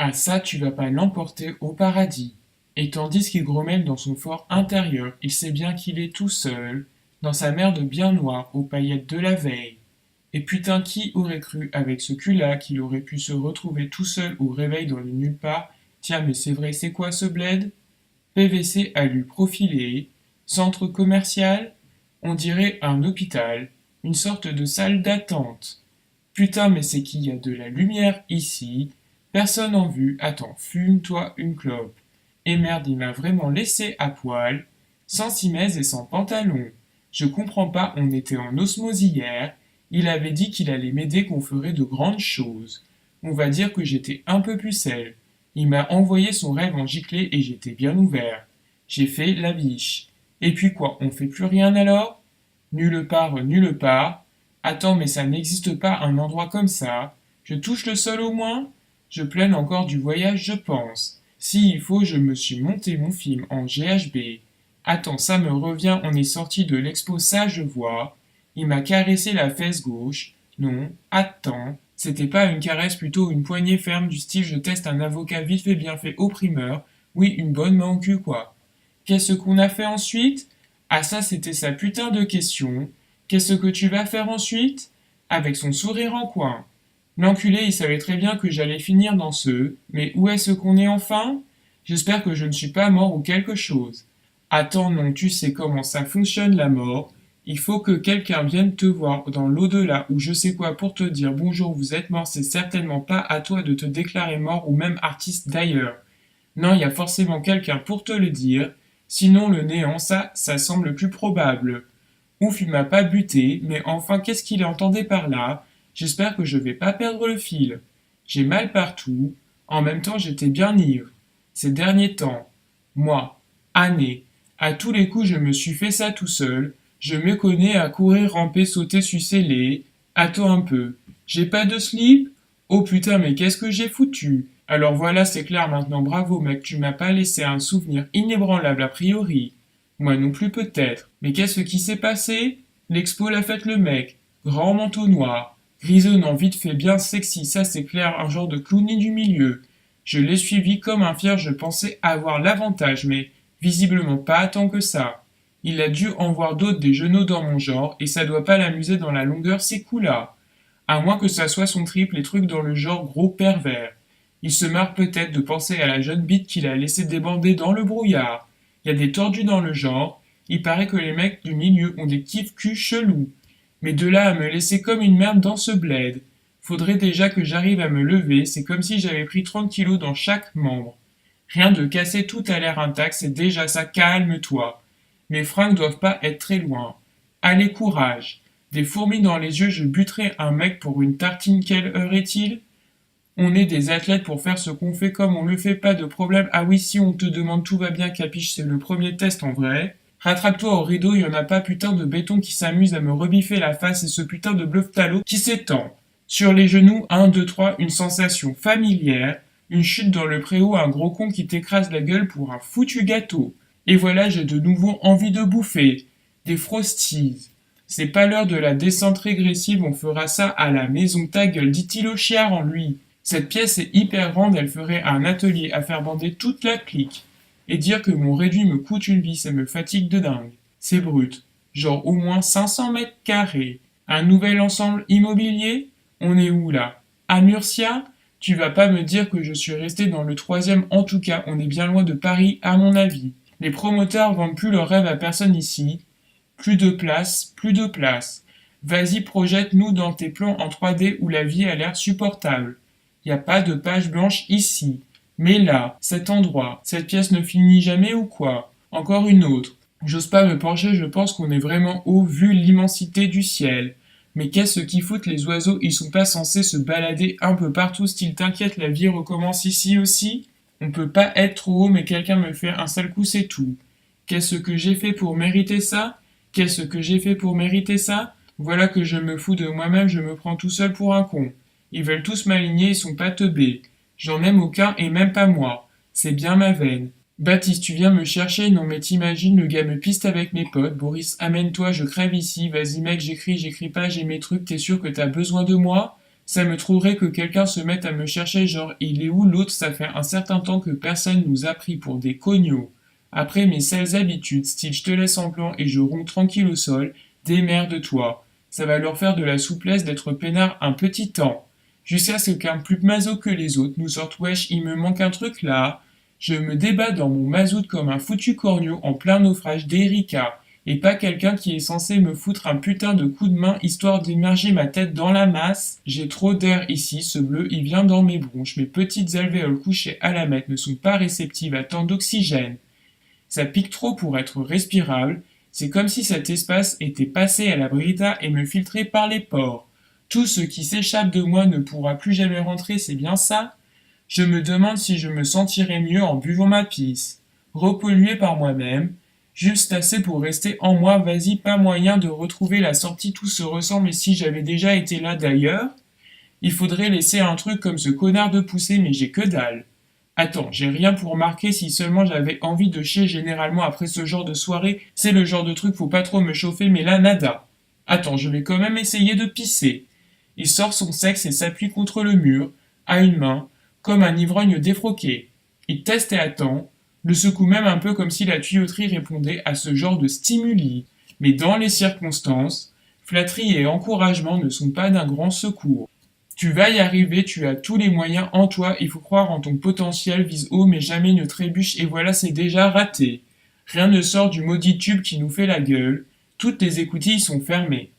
Ah ça, tu vas pas l'emporter au paradis. Et tandis qu'il grommelle dans son fort intérieur, il sait bien qu'il est tout seul, dans sa merde bien noire, aux paillettes de la veille. Et putain, qui aurait cru, avec ce cul-là, qu'il aurait pu se retrouver tout seul au réveil dans le nulle part. Tiens, mais c'est vrai, c'est quoi ce bled? PVC alu profilé, centre commercial, on dirait un hôpital, une sorte de salle d'attente. Putain, mais c'est qu'il y a de la lumière ici, personne en vue, attends, fume-toi une clope. Et merde, il m'a vraiment laissé à poil, sans simèse et sans pantalon. Je comprends pas, on était en osmose hier, il avait dit qu'il allait m'aider, qu'on ferait de grandes choses. On va dire que j'étais un peu pucelle. Il m'a envoyé son rêve en giclée et j'étais bien ouvert. J'ai fait la biche. Et puis quoi, on fait plus rien alors? Nulle part, nulle part. Attends, mais ça n'existe pas un endroit comme ça. Je touche le sol au moins? Je plaine encore du voyage, je pense. Si il faut, je me suis monté mon film en GHB. Attends, ça me revient, on est sorti de l'expo, ça je vois. Il m'a caressé la fesse gauche. Non, attends. C'était pas une caresse, plutôt une poignée ferme du style je teste un avocat vite fait bien fait au primeur. Oui, une bonne main au cul quoi. Qu'est-ce qu'on a fait ensuite? Ah ça c'était sa putain de question. Qu'est-ce que tu vas faire ensuite? Avec son sourire en coin. L'enculé il savait très bien que j'allais finir dans ce. Mais où est-ce qu'on est enfin? J'espère que je ne suis pas mort ou quelque chose. Attends non, tu sais comment ça fonctionne la mort. Il faut que quelqu'un vienne te voir dans l'au-delà ou je sais quoi pour te dire bonjour, vous êtes mort, c'est certainement pas à toi de te déclarer mort ou même artiste d'ailleurs. Non, il y a forcément quelqu'un pour te le dire, sinon le néant, ça semble plus probable. Ouf, il m'a pas buté, mais enfin, qu'est-ce qu'il entendait par là? J'espère que je vais pas perdre le fil. J'ai mal partout, en même temps j'étais bien ivre. Ces derniers temps, mois, années, à tous les coups je me suis fait ça tout seul, je me connais à courir, ramper, sauter, sucer les... Attends un peu, j'ai pas de slip? Oh putain, mais qu'est-ce que j'ai foutu? Alors voilà, c'est clair maintenant, bravo mec, tu m'as pas laissé un souvenir inébranlable a priori. Moi non plus peut-être. Mais qu'est-ce qui s'est passé? L'expo l'a faite le mec. Grand manteau noir. Grisonnant, vite fait, bien sexy, ça c'est clair, un genre de clowny du milieu. Je l'ai suivi comme un fier, je pensais avoir l'avantage, mais visiblement pas tant que ça. Il a dû en voir d'autres des genoux dans mon genre, et ça doit pas l'amuser dans la longueur ces coups-là. À moins que ça soit son triple et truc dans le genre gros pervers. Il se marre peut-être de penser à la jeune bite qu'il a laissée débander dans le brouillard. Il y a des tordus dans le genre. Il paraît que les mecs du milieu ont des kiffs cul chelous. Mais de là à me laisser comme une merde dans ce bled. Faudrait déjà que j'arrive à me lever, c'est comme si j'avais pris 30 kilos dans chaque membre. Rien de cassé, tout a l'air intact, c'est déjà ça, calme-toi. Mes fringues doivent pas être très loin. Allez, courage. Des fourmis dans les yeux, je buterai un mec pour une tartine, quelle heure est-il? On est des athlètes pour faire ce qu'on fait comme on le fait, pas de problème. Ah oui, si on te demande tout va bien, capiche, c'est le premier test en vrai. Rattrape-toi au rideau, y en a pas putain de béton qui s'amuse à me rebiffer la face et ce putain de bluff talot qui s'étend. Sur les genoux, 1, 2, 3, une sensation familière, une chute dans le préau, un gros con qui t'écrase la gueule pour un foutu gâteau. Et voilà, j'ai de nouveau envie de bouffer. Des frosties. C'est pas l'heure de la descente régressive, on fera ça à la maison ta gueule, dit-il au chiard en lui. Cette pièce est hyper grande, elle ferait un atelier à faire bander toute la clique. Et dire que mon réduit me coûte une vie, ça me fatigue de dingue. C'est brut. Genre au moins 500 mètres carrés. Un nouvel ensemble immobilier? On est où là? À Murcia? Tu vas pas me dire que je suis resté dans le troisième, en tout cas, on est bien loin de Paris, à mon avis. Les promoteurs vendent plus leurs rêves à personne ici. Plus de place, plus de place. Vas-y, projette-nous dans tes plans en 3D où la vie a l'air supportable. Y a pas de page blanche ici. Mais là, cet endroit, cette pièce ne finit jamais ou quoi? Encore une autre. J'ose pas me pencher, je pense qu'on est vraiment haut vu l'immensité du ciel. Mais qu'est-ce qui foutent les oiseaux? Ils sont pas censés se balader un peu partout, style t'inquiète, la vie recommence ici aussi? On peut pas être trop haut, mais quelqu'un me fait un sale coup, c'est tout. Qu'est-ce que j'ai fait pour mériter ça? Qu'est-ce que j'ai fait pour mériter ça? Voilà que je me fous de moi-même, je me prends tout seul pour un con. Ils veulent tous m'aligner, ils sont pas teubés. J'en aime aucun et même pas moi. C'est bien ma veine. Baptiste, tu viens me chercher? Non mais t'imagines, le gars me piste avec mes potes. Boris, amène-toi, je crève ici. Vas-y mec, j'écris pas, j'ai mes trucs, t'es sûr que t'as besoin de moi? Ça me trouverait que quelqu'un se mette à me chercher genre il est où l'autre, ça fait un certain temps que personne nous a pris pour des cognos. Après mes sales habitudes, style je te laisse en plan et je ronds tranquille au sol, démerde-toi. Ça va leur faire de la souplesse d'être peinard un petit temps. Jusqu'à ce qu'un plus maso que les autres nous sorte wesh, il me manque un truc là. Je me débat dans mon mazout comme un foutu corneau en plein naufrage d'Erika, et pas quelqu'un qui est censé me foutre un putain de coup de main histoire d'immerger ma tête dans la masse. J'ai trop d'air ici, ce bleu il vient dans mes bronches, mes petites alvéoles couchées à la mètre ne sont pas réceptives à tant d'oxygène. Ça pique trop pour être respirable, c'est comme si cet espace était passé à la brita et me filtrait par les pores. Tout ce qui s'échappe de moi ne pourra plus jamais rentrer, c'est bien ça? Je me demande si je me sentirais mieux en buvant ma pisse. Repollué par moi-même, juste assez pour rester en moi, vas-y, pas moyen de retrouver la sortie, tout se ressemble et si j'avais déjà été là d'ailleurs? Il faudrait laisser un truc comme ce connard de pousser, mais j'ai que dalle. Attends, j'ai rien pour marquer si seulement j'avais envie de chier généralement après ce genre de soirée, c'est le genre de truc faut pas trop me chauffer, mais là nada. Attends, je vais quand même essayer de pisser. Il sort son sexe et s'appuie contre le mur, à une main, comme un ivrogne défroqué. Il teste et attend, le secoue même un peu comme si la tuyauterie répondait à ce genre de stimuli. Mais dans les circonstances, flatterie et encouragement ne sont pas d'un grand secours. Tu vas y arriver, tu as tous les moyens en toi, il faut croire en ton potentiel, vise haut mais jamais ne trébuche et voilà c'est déjà raté. Rien ne sort du maudit tube qui nous fait la gueule, toutes les écoutilles sont fermées.